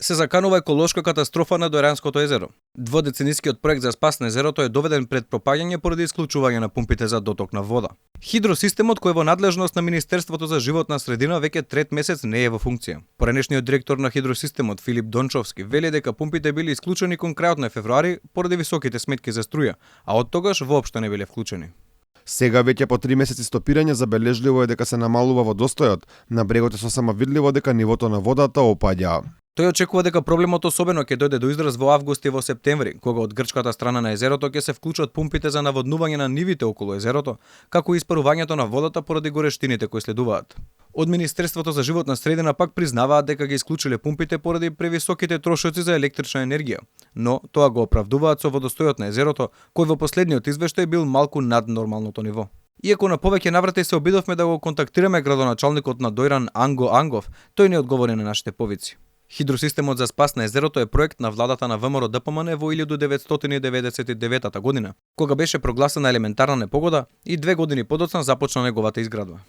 Се заканува еколошка катастрофа на Дојранското езеро. Дводеценискиот проект за спас на езерото е доведен пред пропаѓање поради исклучување на пумпите за доток на вода. Хидросистемот, кој е во надлежност на Министерството за животна средина, веќе трет месец не е во функција. Поранешниот директор на хидросистемот Филип Дончовски вели дека пумпите били исклучени кон крајот на февруари поради високите сметки за струја, а од тогаш воопшто не биле вклучени. Сега веќе по 3 месеци стопирање забележливо е дека се намалува водостојот. На брегот е сосема видливо дека нивото на водата опаѓа. Тој очекува дека проблемот особено ќе дојде до израз во август и во септември, кога од грчката страна на езерото ќе се вклучат пумпите за наводнување на нивите околу езерото, како и испарувањето на водата поради горештините кои следуваат. Од Министерството за животна средина пак признаваат дека ги исклучиле пумпите поради превисоките трошоци за електрична енергија, но тоа го оправдуваат со водостојот на езерото, кој во последниот извештај бил малку над нормалното ниво. Иако на повеќе наврати се обидовме да го контактираме градоначалникот на Дојран Анго Ангов, тој не одговори на нашите повици. Хидросистемот за спас на езерото е проект на владата на ВМРО ДПМН во 1999 година, кога беше прогласена елементарна непогода и 2 години подоцна започна неговата изградба.